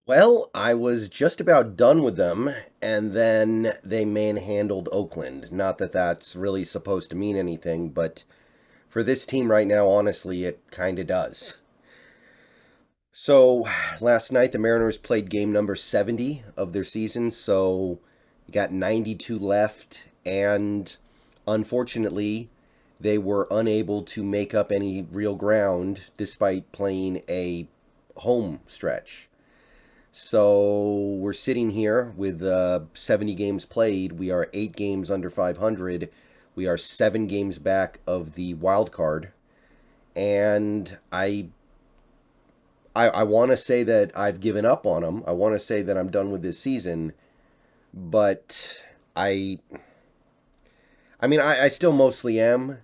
Well, I was just about done with them, and then they manhandled Oakland. Not that that's really supposed to mean anything, but for this team right now, honestly, it kind of does. So, last night the Mariners played game number 70 of their season, so you got 92 left, and unfortunately, they were unable to make up any real ground despite playing a home stretch. So we're sitting here with 70 games played. We are 8 games under 500. We are 7 games back of the wild card, and I want to say that I've given up on them. I want to say that I'm done with this season, but I I still mostly am.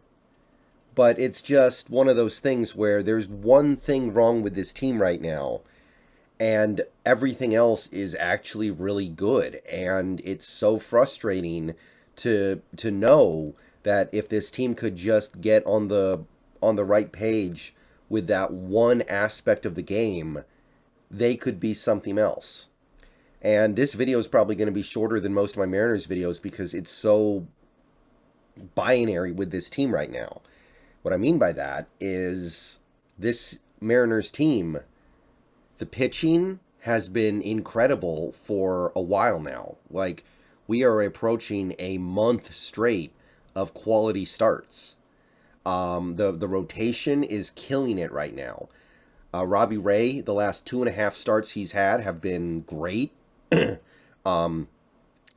But it's just one of those things where there's one thing wrong with this team right now, and everything else is actually really good, and it's so frustrating to know that if this team could just get on the right page with that one aspect of the game, they could be something else. And this video is probably going to be shorter than most of my Mariners videos because it's so binary with this team right now. What I mean by that is this Mariners team, the pitching has been incredible for a while now. Like, we are approaching a month straight of quality starts. The rotation is killing it right now. Robbie Ray, the last 2.5 starts he's had have been great. um,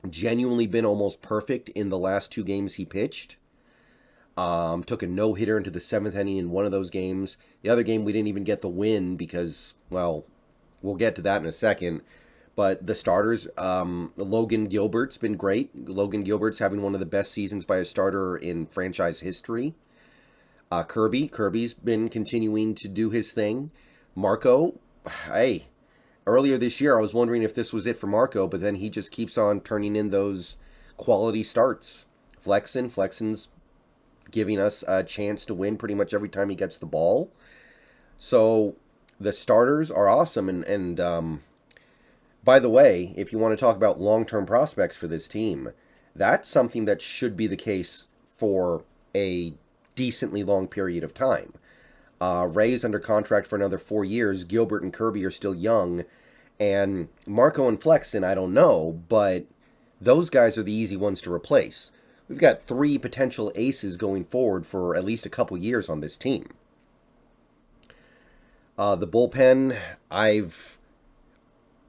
Genuinely been almost perfect in the last 2 games he pitched. Took a no hitter into the 7th inning in one of those games. The other game we didn't even get the win because, well, we'll get to that in a second. But the starters, Logan Gilbert's been great. Logan Gilbert's having one of the best seasons by a starter in franchise history. Kirby's been continuing to do his thing. Marco, hey, earlier this year I was wondering if this was it for Marco, but then he just keeps on turning in those quality starts. Flexen's giving us a chance to win pretty much every time he gets the ball. So the starters are awesome, and by the way, if you want to talk about long-term prospects for this team, that's something that should be the case for a decently long period of time. Ray is under contract for another 4 years. Gilbert and Kirby are still young, and Marco and Flexen, I don't know, but those guys are the easy ones to replace. We've got 3 potential aces going forward for at least a couple years on this team. The bullpen, I've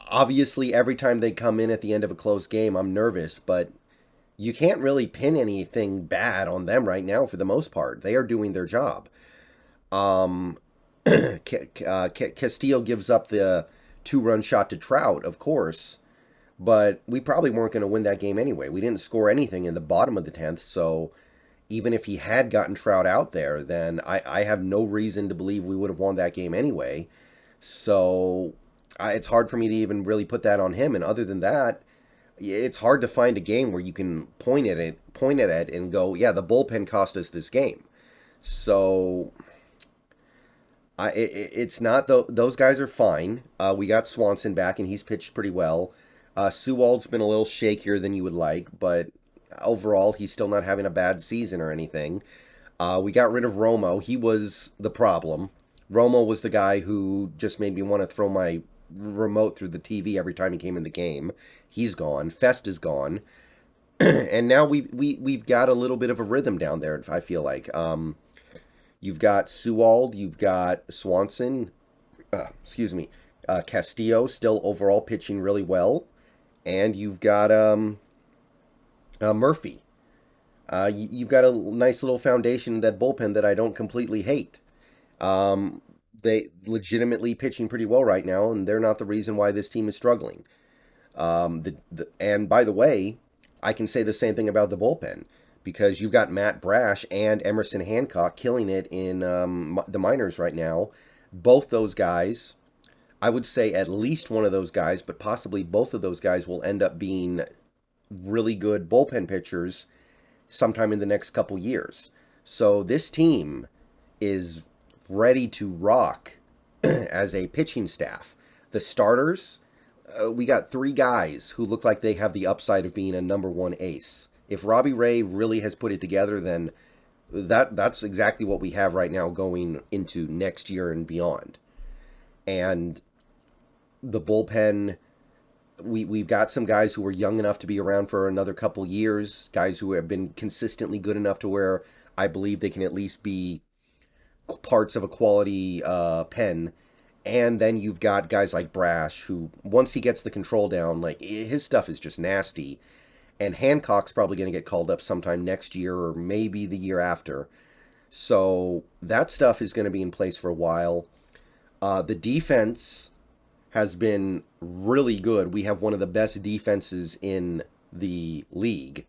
obviously every time they come in at the end of a close game, I'm nervous, but you can't really pin anything bad on them right now for the most part. They are doing their job. Um, Castillo gives up the 2-run shot to Trout, of course, but we probably weren't going to win that game anyway. We didn't score anything in the bottom of the 10th, so even if he had gotten Trout out there, then I have no reason to believe we would have won that game anyway. So it's hard for me to even really put that on him. And other than that, it's hard to find a game where you can point at it, and go, yeah, the bullpen cost us this game. So it's not those guys are fine. We got Swanson back, and he's pitched pretty well. Sewald's been a little shakier than you would like, but overall, he's still not having a bad season or anything. We got rid of Romo. He was the problem. Romo was the guy who just made me want to throw my remote through the TV every time he came in the game. He's gone. Fest is gone. And now we've got a little bit of a rhythm down there, I feel like. You've got Sewald, you've got Swanson, excuse me, Castillo still overall pitching really well, and you've got Murphy. You've got a nice little foundation in that bullpen that I don't completely hate. Um, they legitimately pitching pretty well right now, and they're not the reason why this team is struggling. And by the way, I can say the same thing about the bullpen because you've got Matt Brash and Emerson Hancock killing it in the minors right now. Both those guys, I would say at least one of those guys, but possibly both of those guys will end up being really good bullpen pitchers sometime in the next couple years. So this team is ready to rock as a pitching staff. The starters, we got three guys who look like they have the upside of being a number one ace. If Robbie Ray really has put it together, then that's exactly what we have right now going into next year and beyond. And the bullpen, we've got some guys who are young enough to be around for another couple years, guys who have been consistently good enough to where I believe they can at least be parts of a quality pen. And then you've got guys like Brash, who, once he gets the control down, like, his stuff is just nasty. And Hancock's probably going to get called up sometime next year or maybe the year after. So that stuff is going to be in place for a while. The defense has been really good. We have one of the best defenses in the league.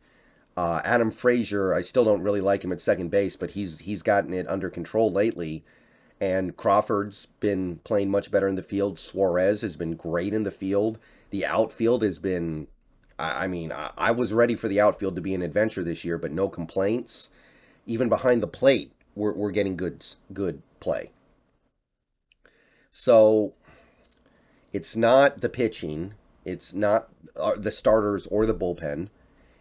Adam Frazier, I still don't really like him at second base, but he's gotten it under control lately. And Crawford's been playing much better in the field. Suarez has been great in the field. The outfield has been, I was ready for the outfield to be an adventure this year, but no complaints. Even behind the plate, we're getting good play. So it's not the pitching. It's not the starters or the bullpen.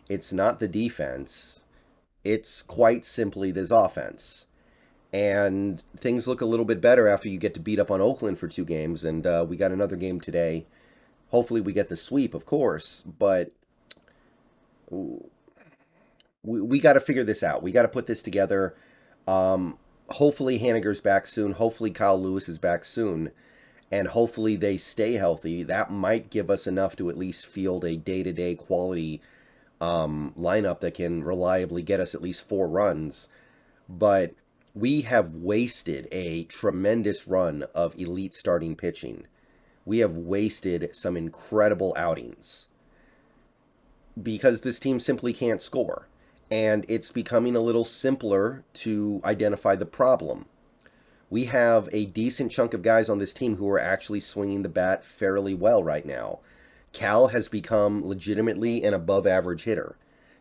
It's not the defense. It's quite simply this offense. And things look a little bit better after you get to beat up on Oakland for 2 games. And we got another game today. Hopefully we get the sweep, of course. But we got to figure this out. We got to put this together. Hopefully Haniger's back soon. Hopefully Kyle Lewis is back soon. And hopefully they stay healthy. That might give us enough to at least field a day-to-day quality lineup that can reliably get us at least 4 runs. But we have wasted a tremendous run of elite starting pitching. We have wasted some incredible outings because this team simply can't score. And it's becoming a little simpler to identify the problem. We have a decent chunk of guys on this team who are actually swinging the bat fairly well right now. Cal has become legitimately an above-average hitter.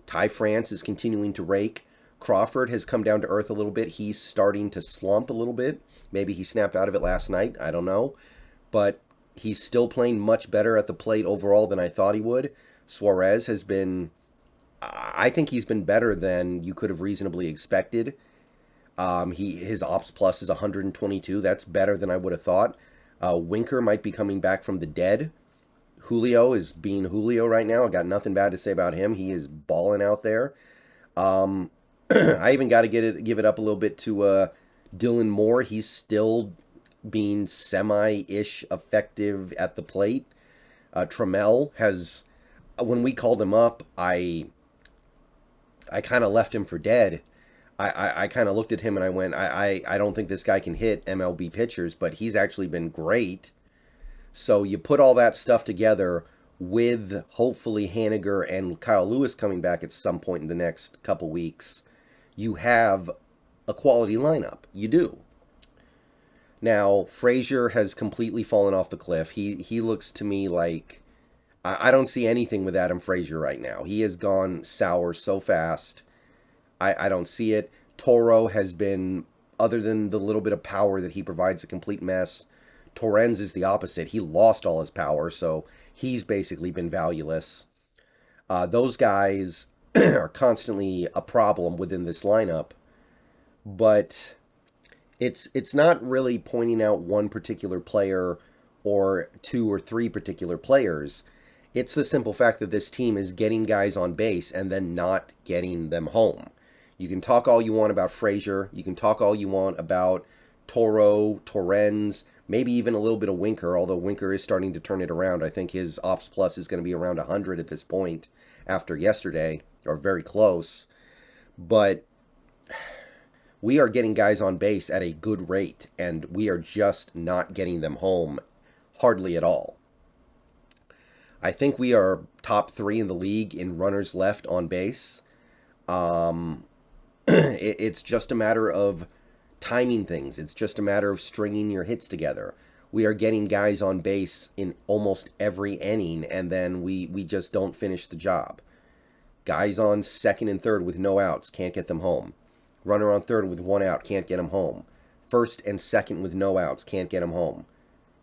Ty France is continuing to rake. Crawford has come down to earth a little bit. He's starting to slump a little bit. Maybe he snapped out of it last night. I don't know. But he's still playing much better at the plate overall than I thought he would. Suarez has been, I think he's been better than you could have reasonably expected. His Ops Plus is 122. That's better than I would have thought. Winker might be coming back from the dead. Julio is being Julio right now. I got nothing bad to say about him. He is balling out there. I even got to give it up a little bit to Dylan Moore. He's still being semi-ish effective at the plate. Trammell has, when we called him up, I kind of left him for dead. I kind of looked at him and I went, I don't think this guy can hit MLB pitchers, but he's actually been great. So you put all that stuff together with hopefully Haniger and Kyle Lewis coming back at some point in the next couple weeks, you have a quality lineup. You do. Now, Frazier has completely fallen off the cliff. He looks to me like, I don't see anything with Adam Frazier right now. He has gone sour so fast. I don't see it. Toro has been, other than the little bit of power that he provides, a complete mess. Torrens is the opposite. He lost all his power, so he's basically been valueless. Those guys are constantly a problem within this lineup, but it's not really pointing out one particular player or 2 or 3 particular players. It's the simple fact that this team is getting guys on base and then not getting them home. You can talk all you want about Frazier. You can talk all you want about Toro, Torrens, maybe even a little bit of Winker, although Winker is starting to turn it around. I think his Ops Plus is going to be around 100 at this point after yesterday, or very close. But we are getting guys on base at a good rate, and we are just not getting them home hardly at all. I think we are top 3 in the league in runners left on base. It's just a matter of timing things. It's just a matter of stringing your hits together. We are getting guys on base in almost every inning, and then we just don't finish the job. Guys on second and third with no outs, can't get them home. Runner on third with 1 out, can't get them home. First and second with no outs, can't get them home.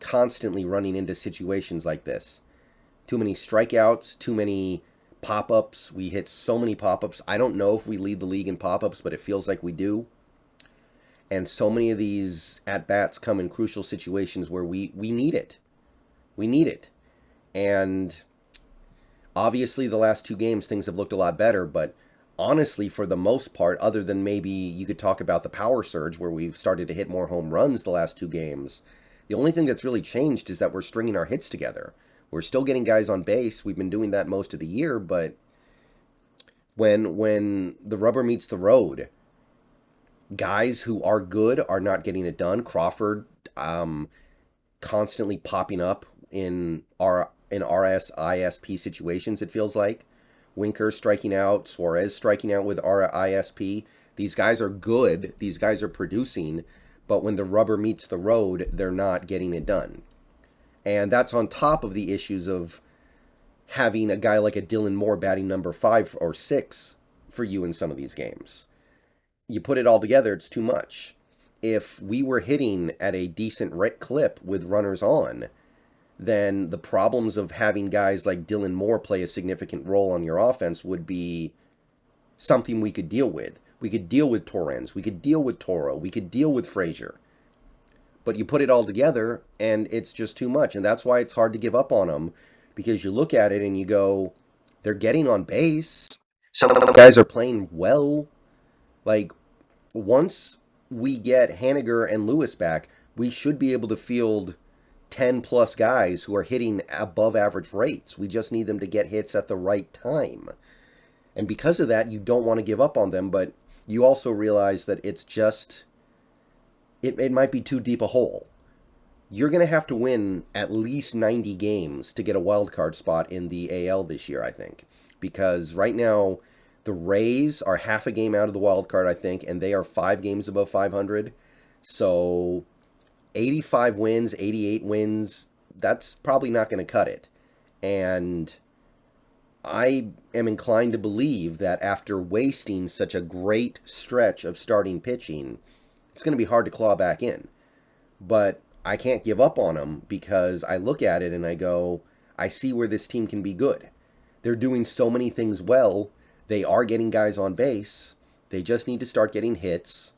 Constantly running into situations like this. Too many strikeouts, too many pop-ups. We hit so many pop-ups. I don't know if we lead the league in pop-ups, but it feels like we do. And so many of these at-bats come in crucial situations where we need it. We need it. And obviously the last two games things have looked a lot better, but honestly, for the most part, other than maybe you could talk about the power surge where we've started to hit more home runs the last two games, the only thing that's really changed is that we're stringing our hits together. We're still getting guys on base. We've been doing that most of the year, but when the rubber meets the road, guys who are good are not getting it done. Crawford constantly popping up in RSISP situations, it feels like. Winker striking out, Suarez striking out with RISP. These guys are good. These guys are producing, but when the rubber meets the road, they're not getting it done. And that's on top of the issues of having a guy like a Dylan Moore batting number 5 or 6 for you in some of these games. You put it all together, it's too much. If we were hitting at a decent clip with runners on, then the problems of having guys like Dylan Moore play a significant role on your offense would be something we could deal with. We could deal with Torrens. We could deal with Toro. We could deal with Frazier. But you put it all together, and it's just too much. And that's why it's hard to give up on them, because you look at it and you go, they're getting on base. Some of the guys are playing well. Like, once we get Haniger and Lewis back, we should be able to field 10 plus guys who are hitting above average rates. We just need them to get hits at the right time. And because of that, you don't want to give up on them, but you also realize that it's just, it might be too deep a hole. You're going to have to win at least 90 games to get a wild card spot in the AL this year, I think. Because right now, the Rays are half a game out of the wild card, I think, and they are 5 games above 500. So 85 wins, 88 wins, that's probably not going to cut it. And I am inclined to believe that after wasting such a great stretch of starting pitching, it's going to be hard to claw back in. But I can't give up on them because I look at it and I go, I see where this team can be good. They're doing so many things well. They are getting guys on base. They just need to start getting hits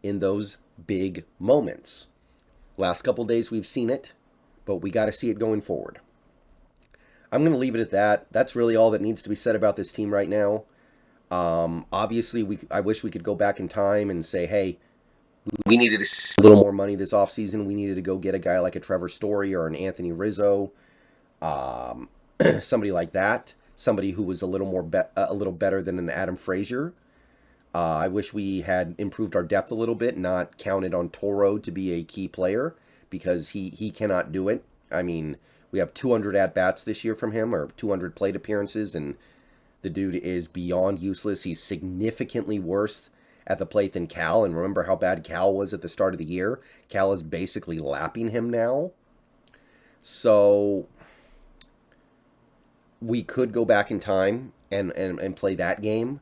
in those big moments. Last couple days we've seen it, but we got to see it going forward. I'm going to leave it at that. That's really all that needs to be said about this team right now. Obviously, I wish we could go back in time and say, hey, we needed a little more money this offseason. We needed to go get a guy like a Trevor Story or an Anthony Rizzo, somebody like that, somebody who was a little better than an Adam Frazier. I wish we had improved our depth a little bit, not counted on Toro to be a key player, because he cannot do it. I mean, we have 200 at-bats this year from him, or 200 plate appearances, and the dude is beyond useless. He's significantly worse at the plate than Cal, and remember how bad Cal was at the start of the year? Cal is basically lapping him now. So we could go back in time and play that game.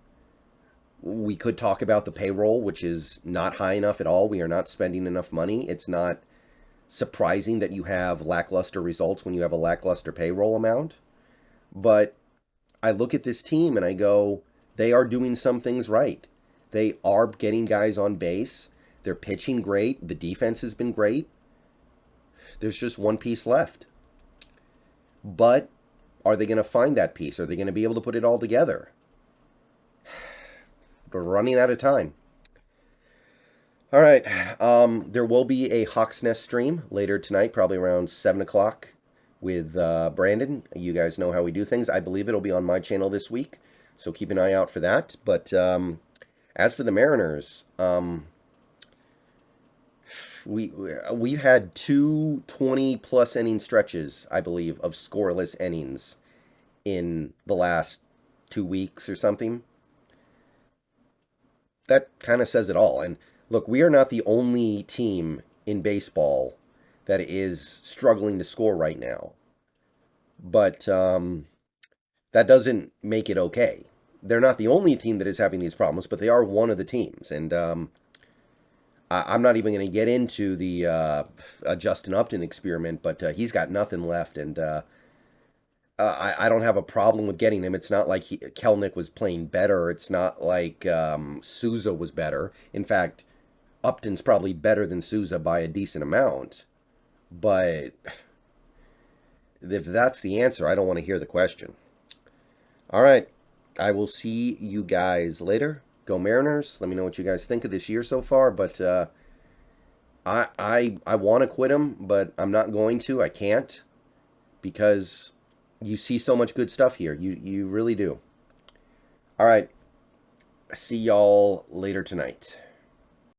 We could talk about the payroll, which is not high enough at all. We are not spending enough money. It's not surprising that you have lackluster results when you have a lackluster payroll amount. But I look at this team and I go, they are doing some things right. They are getting guys on base. They're pitching great. The defense has been great. There's just one piece left. But are they going to find that piece? Are they going to be able to put it all together? We're running out of time. All right. There will be a Hawk's Nest stream later tonight, probably around 7 o'clock with Brandon. You guys know how we do things. I believe it'll be on my channel this week, so keep an eye out for that. But as for the Mariners, we've had 2 20-plus inning stretches, I believe, of scoreless innings in the last 2 weeks or something. That kind of says it all. And look, we are not the only team in baseball that is struggling to score right now. But that doesn't make it okay. They're not the only team that is having these problems, but they are one of the teams. And I'm not even going to get into the Justin Upton experiment, but he's got nothing left. And I don't have a problem with getting him. It's not like Kelnick was playing better. It's not like Souza was better. In fact, Upton's probably better than Souza by a decent amount. But if that's the answer, I don't want to hear the question. All right. I will see you guys later. Go Mariners. Let me know what you guys think of this year so far. But I want to quit him, but I'm not going to. I can't. Because you see so much good stuff here. You really do. All right. See y'all later tonight.